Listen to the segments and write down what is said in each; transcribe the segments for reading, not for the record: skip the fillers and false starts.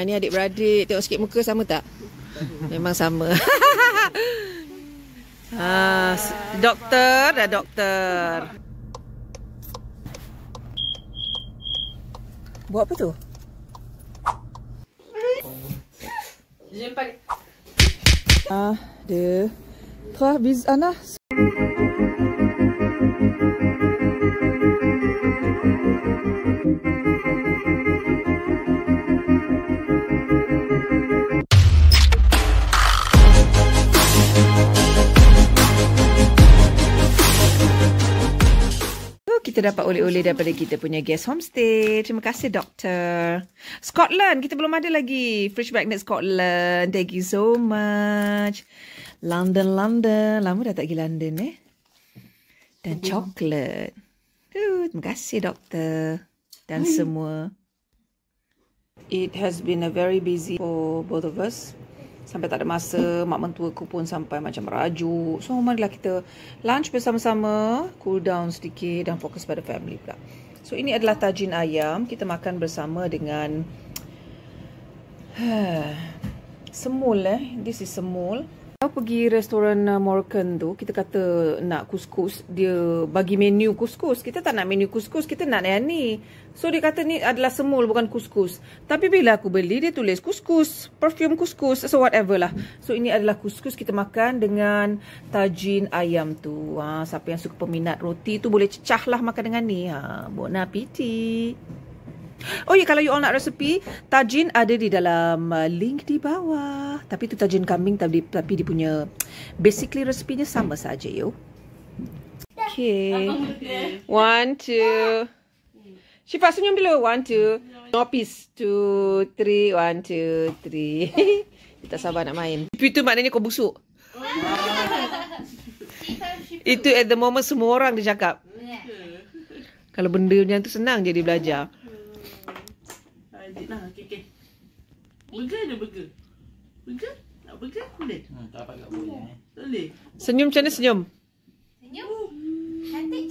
Ni adik-beradik. Tengok sikit muka sama tak? Memang sama. Doktor dah doktor. Buat apa tu? Dia Trois bis Anna. Kita dapat oleh-oleh daripada kita punya guest homestay. Terima kasih, Doktor. Scotland. Kita belum ada lagi. Fridge magnet Scotland. Thank you so much. London. Lama dah tak pergi London, Dan coklat. Terima kasih, Doktor. Dan semua. It has been a very busy for both of us. Sampai tak ada masa, mak mentuaku pun sampai macam merajuk. So, marilah kita lunch bersama-sama, cool down sedikit dan fokus pada family pula. So, ini adalah tajin ayam. Kita makan bersama dengan semul. This is semul. Kalau pergi restoran Moroccan tu, kita kata nak kuskus, dia bagi menu kuskus. Kita tak nak menu kuskus, kita nak yang ni. So dia kata ni adalah semul bukan kuskus. Tapi bila aku beli dia tulis kuskus, perfume kuskus, so whatever lah. So ini adalah kuskus kita makan dengan tajin ayam tu. Siapa yang suka peminat roti tu boleh cecah lah makan dengan ni. Bon appetit. Oh ya, kalau you all nak resepi, tajin ada di dalam link di bawah. Tapi tu tajin kambing, tapi dia punya basically resepinya sama saja yo. Okay. 1, 2. Syifa senyum dulu. 1, 2. No peace. 2, 3. 1, 2, 3. Tak sabar nak main. Itu maknanya kau busuk. Itu at the moment semua orang dia cakap. Kalau benda macam tu senang je dia belajar. Nah, okey. Burger ada burger. Burger? Nak burger? Boleh? Tak dapat kat boleh. Boleh. Senyum macam mana senyum? Senyum. Cantik.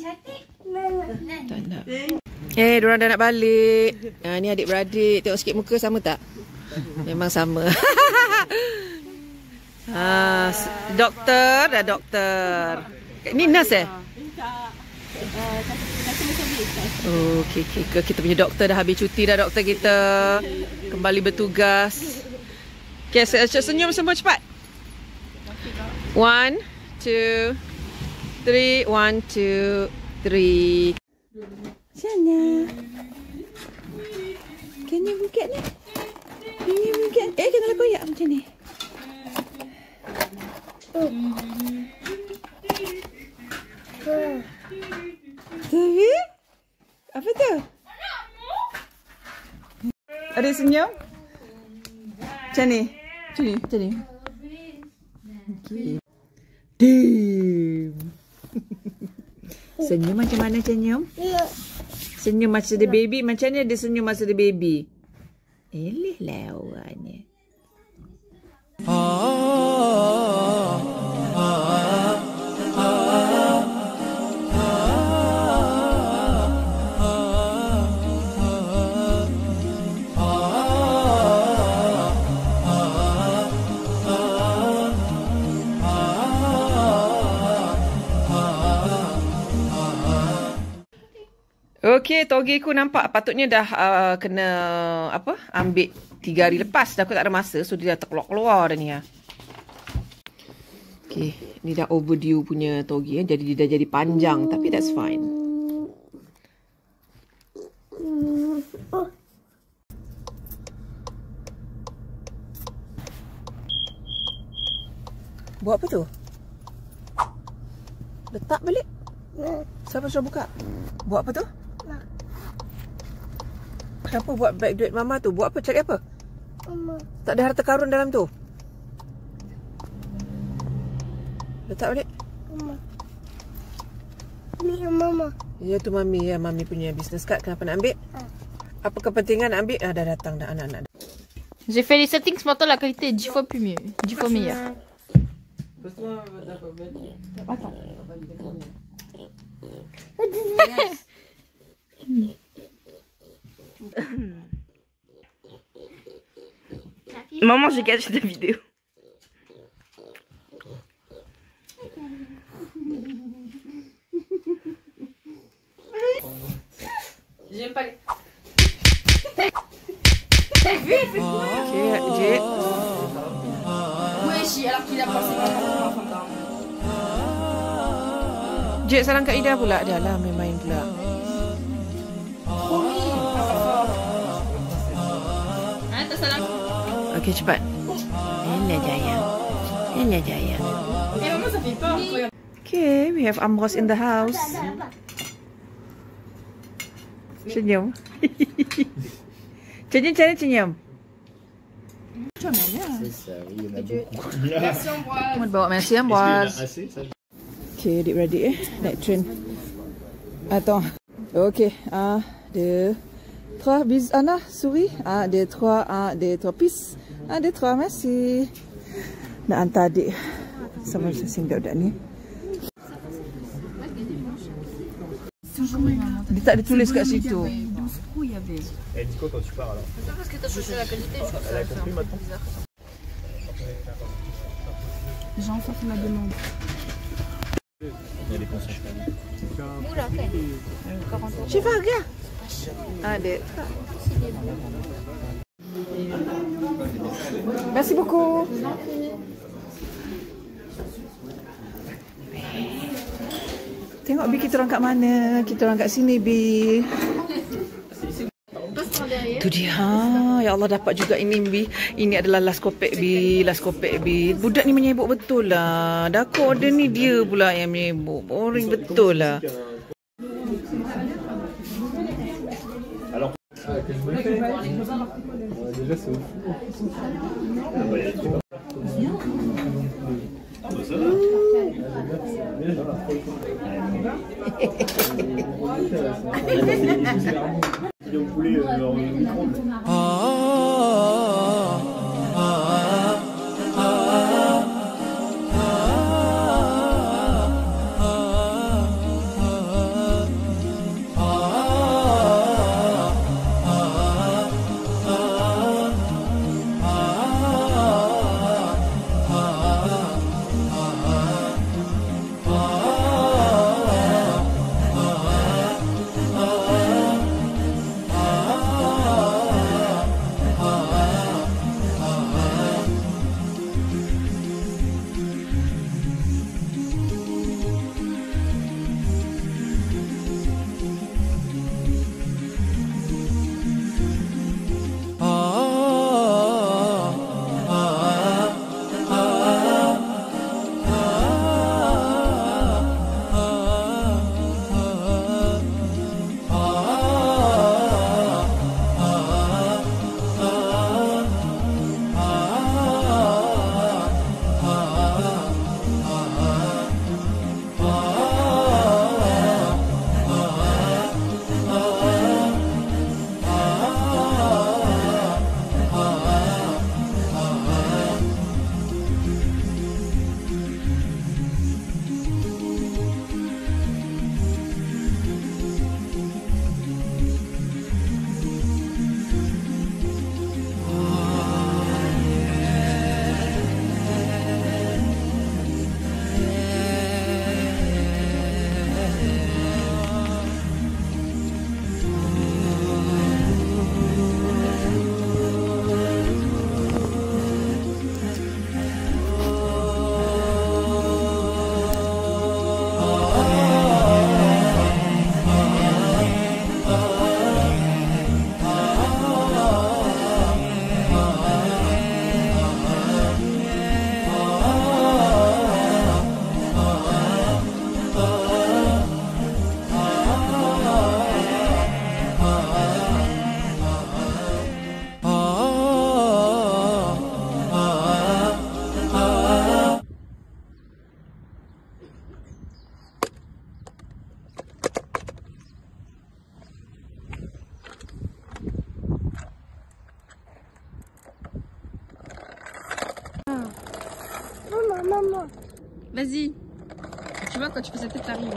Tak nak. Diorang dah nak balik. Ni adik-beradik. Tengok sikit muka sama tak? Memang sama. Doktor dah doktor. Ni nurse Okay. Kita punya doktor dah habis cuti dah, doktor kita. Kembali bertugas. Okay, senyum semua cepat. 1, 2, 3. 1, 2, 3. Sana. Can you look at ni? Kena koyak macam ni. Tapi? Apa tu? Ada senyum? Macam ni? Macam ni? Okay. Damn. Senyum macam mana senyum? Senyum masa dia baby. Macam mana dia senyum masa dia baby? Eleh lah orangnya. Okey, toge aku nampak patutnya dah kena ambil 3 hari lepas. Dah aku tak ada masa, so dia dah terkeluar-keluar dah ni. Okey, ni dah overdue punya toge, jadi dia dah jadi panjang, tapi that's fine. Buat apa tu? Letak balik. Siapa suruh buka? Buat apa tu? Kenapa buat beg duit mama tu? Buat apa? Cari apa? Mama. Tak ada harta karun dalam tu? Letak balik. Mama. Ni mama. Ya tu mami. Ya mami punya business card. Kenapa nak ambil? Apa kepentingan nak ambil? Dah datang dah anak-anak. J'ai fait les settings, maintenant la qualité est 10 fois plus mieux. 10 fois meilleure. Attends. Maman, j'ai gâché ta vidéo. J'aime pas les... Ok, Jay. Wesh, alors qu'il a pensé pas. Jay, salam Kak Ida pula. Dah lah, main-main pula. Tersalam. Ok, cepat. Ini Jaya. Ini Jaya. Maman, ça fait peur. Okay, we have Amros in the house. Senyum. Senyum, cara senyum. Macam mana? C'est ça, oui, il y en a beaucoup. Merci, Ambroise. Mau bawa merci Est-ce qu'il y en Amros. a assez, ça? Okay, adik-beradik naik train. Attends. Okay, 1, 2, 3. Bis Anna, souris. 1, 2, 3. 1, 2, 3. Peace. 1, 2, 3. Merci. Nak hantar adik sama singgah budak ni. Dia tak ditulis kat situ. Eh, Nico, quand tu pars alors. Parce que t'as cherché la qualité, je crois que Elle a compris maintenant. J'en sors la demande. Il y a les concentrés. Oula, ok. 40 euros. Shifa, regarde. 1, 2, 3. Merci beaucoup. Tengok Bi, kita orang kat mana? Kita orang kat sini, Bi. Tu dia. Ya Allah, dapat juga ini, Bi. Ini adalah last kopek, Bi. Last kopek, Bi. Budak ni menyebuk betul lah. Dah aku order ni, dia pula yang menyebuk. Boring betul lah. Alors, déjà, c'est ouf. Maman. Vas-y. Tu vois, quand tu fais cette tête, t'arrives.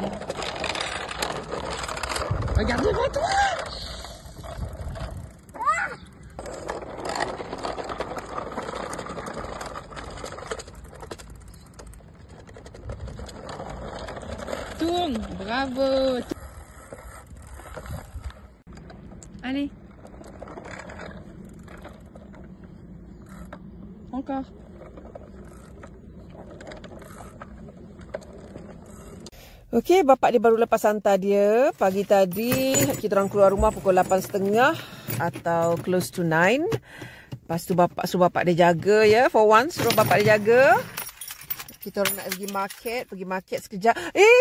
Regarde devant toi. bien. Bravo. Allez. Encore. Okey, bapak dia baru lepas hantar dia. Pagi tadi, kita orang keluar rumah pukul 8.30 atau close to 9. Lepas tu bapak suruh bapak dia jaga ya. For once, suruh bapak dia jaga. Kita orang nak pergi market sekejap.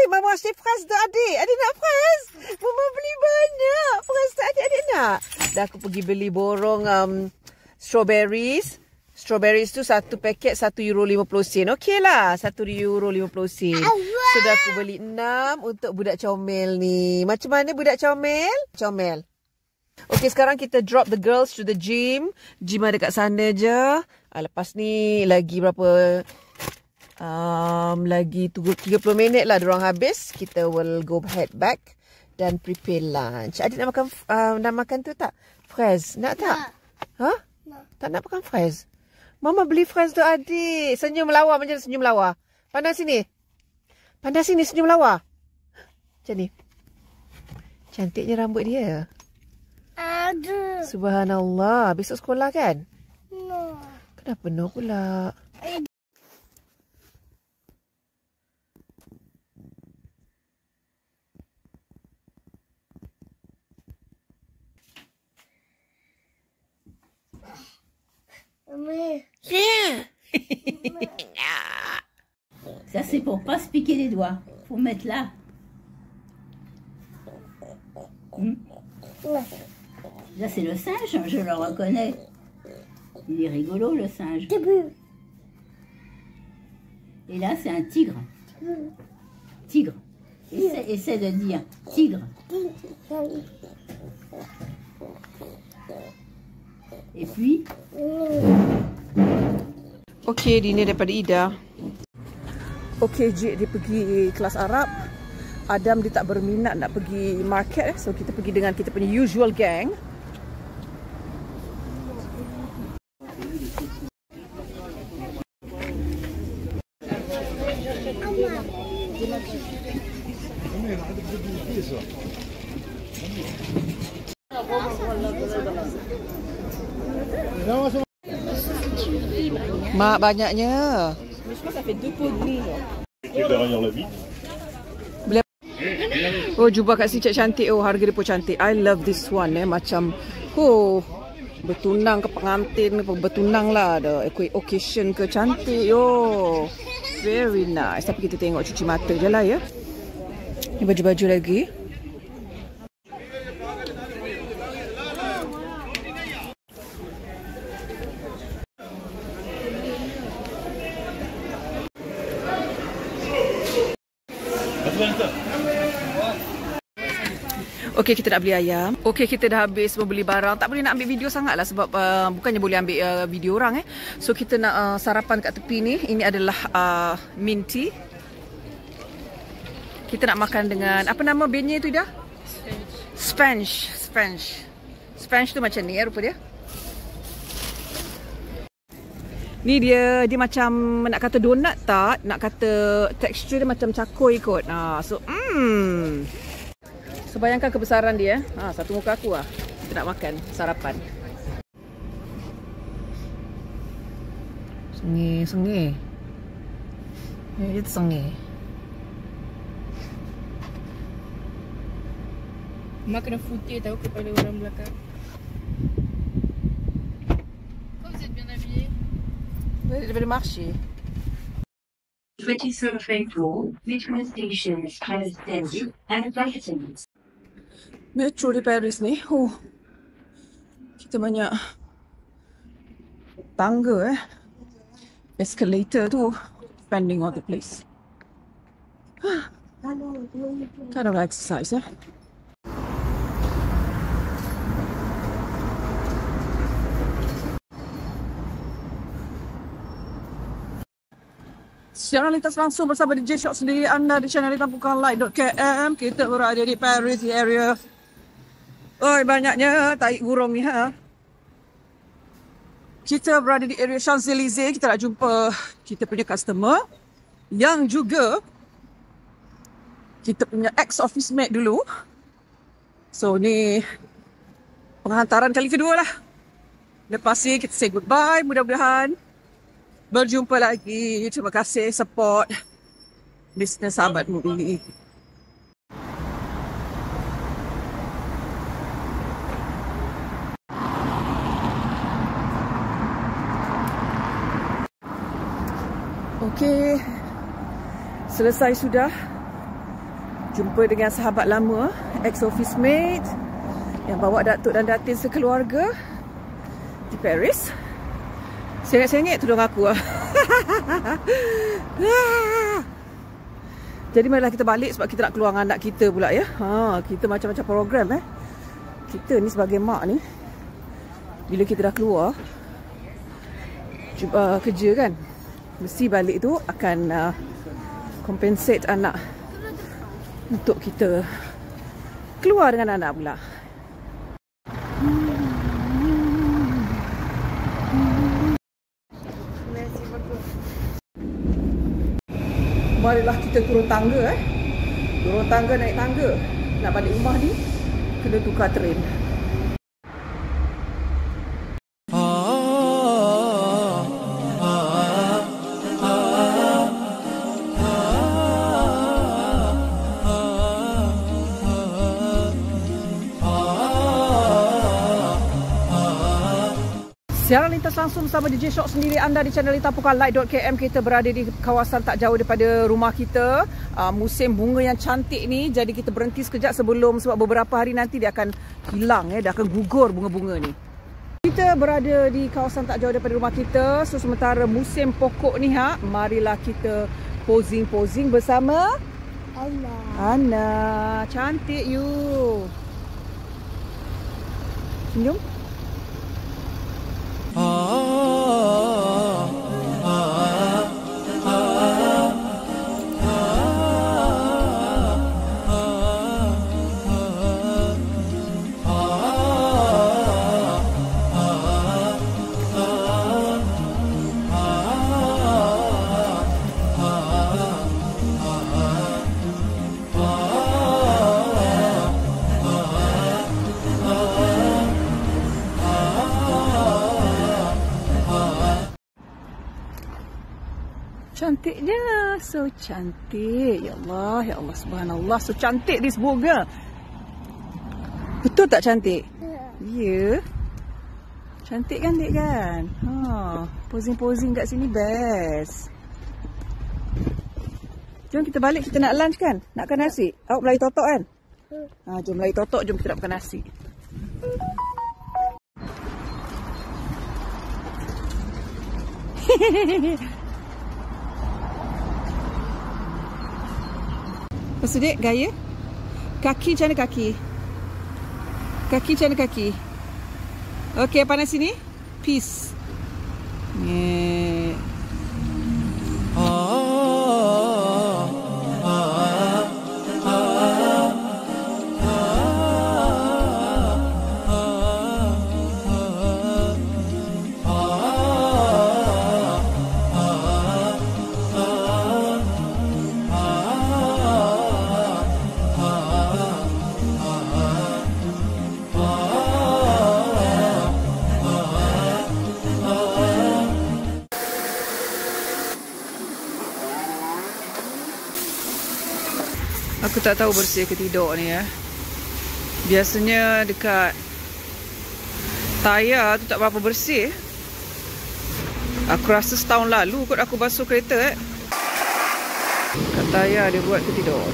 Mama asyik fries tu adik. Adik nak fries? Mama beli banyak. Fries tu adik nak. Dah aku pergi beli borong strawberries. Strawberries tu satu paket €1.50. Okey lah, €1.50. So dah aku beli 6 untuk budak comel ni. Macam mana budak comel? Comel. Okey, sekarang kita drop the girls to the gym. Gym ada kat sana je. Lepas ni lagi berapa? Lagi 30 minit lah diorang habis. Kita will go head back dan prepare lunch. Adik nak makan tu tak? Fries. Nak tak? Ha? Tak nak makan fries? Mama beli fries tu adik. Senyum lawa macam senyum lawa. Pandang sini. Pandang sini senyum lawa. Macam ni. Cantiknya rambut dia. Aduh. Subhanallah. Besok sekolah kan? No. Kenapa no pula? Ça, c'est pour pas se piquer les doigts. Faut mettre là. Là, c'est le singe, je le reconnais. Il est rigolo, le singe. Et là, c'est un tigre. Tigre. Essaie de dire tigre. Et puis... Okey, dinner daripada Ida. Okey, Jik dia pergi kelas Arab. Adam dia tak berminat nak pergi market. So kita pergi dengan kita punya usual gang. Mak banyaknya. Oh, jubah kat sini cantik. Oh, harga dia pun cantik. I love this one macam bertunang ke pengantin ke bertunang lah, ada occasion ke, cantik. Oh, very nice. Tapi kita tengok cuci mata je lah ya. Ni baju-baju lagi. Okey, kita nak beli ayam. Okey, kita dah habis membeli barang. Tak boleh nak ambil video sangat lah sebab bukannya boleh ambil video orang So kita nak sarapan kat tepi ni. Ini adalah mint tea. Kita nak makan dengan apa nama bandnya tu dah? Sponge. Sponge tu macam ni rupa dia. Ni dia macam nak kata donat tak, nak kata tekstur dia macam cakoi kot. So bayangkan kebesaran dia. Satu muka aku lah. Kita nak makan sarapan. Sengih. Dia tu sengih. Mak kena fouter tahu kepada orang belakang. Kau vous êtes bien habillé? Daripada marché. 27th April, between stations Paris and Brighton. Metro di Paris ni. Kita banyak tangga escalator tu. Depending on the place. Kind of exercise Siaran lintas langsung bersama DJ Shop sendiri anda di channel Tampukanlight.km. Kita berada di Paris, di area. Oi, banyaknya taik burung ni Kita berada di area Champs-Élysées. Kita nak jumpa kita punya customer yang juga kita punya ex-office mate dulu. So ni penghantaran kali kedua lah. Lepas ni kita say goodbye. Mudah-mudahan berjumpa lagi. Terima kasih support bisnes Sahabat Movie. Okey, selesai sudah. Jumpa dengan sahabat lama, ex-office mate yang bawa datuk dan datin sekeluarga di Paris. Sengit-sengit tudung aku. Jadi marilah kita balik sebab kita nak keluar dengan anak kita pula ya. Kita macam-macam program Kita ni sebagai mak ni, bila kita dah keluar kerja kan, mesti balik tu akan compensate anak untuk kita keluar dengan anak pula. Marilah kita turun tangga turun tangga, naik tangga. Nak balik rumah ni kena tukar train. Siaran lintas langsung bersama DJ Shock sendiri anda di channel Light.km. Kita berada di kawasan tak jauh daripada rumah kita. Musim bunga yang cantik ni, jadi kita berhenti sekejap sebelum, sebab beberapa hari nanti dia akan hilang dia akan gugur bunga-bunga ni. Kita berada di kawasan tak jauh daripada rumah kita. So sementara musim pokok ni marilah kita posing-posing bersama Ana. Cantik you. Senyum. Cantiknya, so cantik. Ya Allah, subhanallah, so cantik this bunga. Betul tak cantik? Ya. Cantik kan dek kan? Posing-posing kat sini best. Jom kita balik, kita nak lunch kan? Nak makan nasi? Awak Melayu totok kan? Jom Melayu totok, jom kita nak makan nasi. Lepas tu dek, gaya. Kaki macam mana kaki? Kaki macam mana kaki? Okey, pandang sini. Peace. Aku tak tahu bersih ke tidak ni Biasanya dekat tayar tu tak berapa bersih. Aku rasa setahun lalu kot aku basuh kereta kat tayar dia buat ke tidak.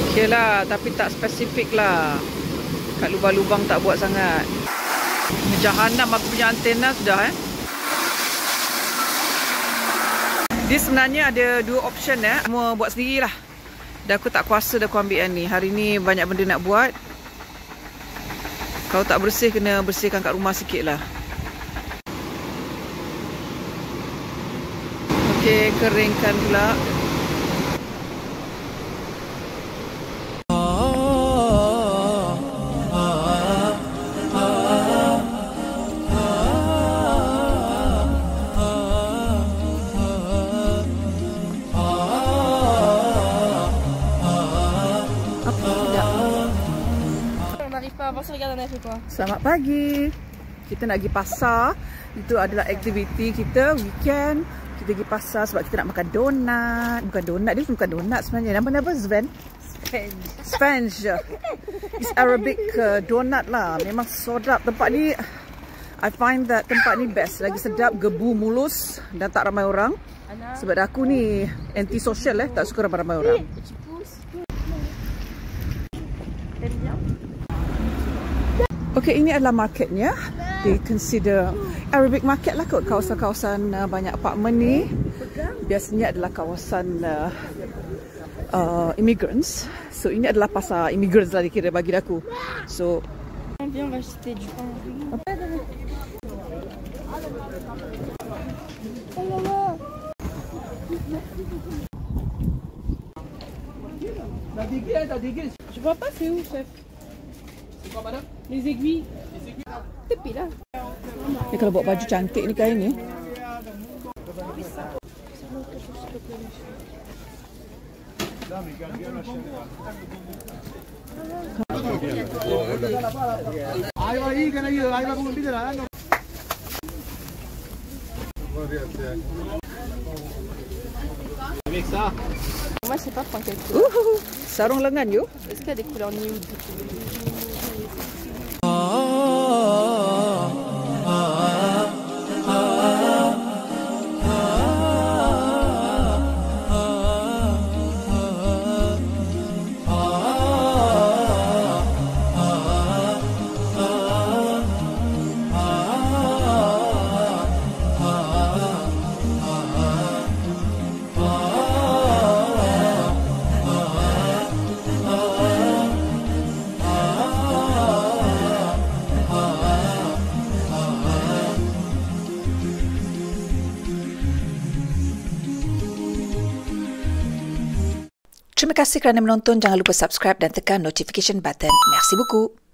Okey lah, tapi tak spesifik lah. Kat lubang-lubang tak buat sangat. Jahanam aku punya antena sudah Dia sebenarnya ada dua option Semua buat sendirilah. Dan aku tak kuasa dah aku ambil yang ni. Hari ni banyak benda nak buat. Kalau tak bersih, kena bersihkan kat rumah sikit lah. Okey, keringkan pula. n'arrive pas à voir si regarde Anna fait quoi. Selamat pagi. Kita nak pergi pasar. Itu adalah aktiviti kita weekend. Kita pergi pasar sebab kita nak makan donat. Bukan donat, dia bukan donat sebenarnya. Nama apa? Sven? Sponge. It's Arabic donat lah. Memang sedap. Tempat ni, I find that tempat ni best. Lagi sedap, gebu, mulus dan tak ramai orang. Sebab aku ni anti-social tak suka ramai-ramai orang. Okay, ini adalah marketnya. They consider Arabic market lah kot. Kawasan-kawasan banyak apartmen ni biasanya adalah kawasan immigrants. So ini adalah pasar immigrants lah dikira bagi aku. So Viens, on va acheter du pain. Je vois pas, c'est où, chef? C'est quoi, madame? Les aiguilles. Tepi lah. ni kalau buat baju cantik ni kain ni. Avec ça. Moi, je sais pas prendre quelque chose. Sarung lengan you. Est-ce qu'il y a des couleurs nude? Terima kasih kerana menonton. Jangan lupa subscribe dan tekan notification button. Merci beaucoup.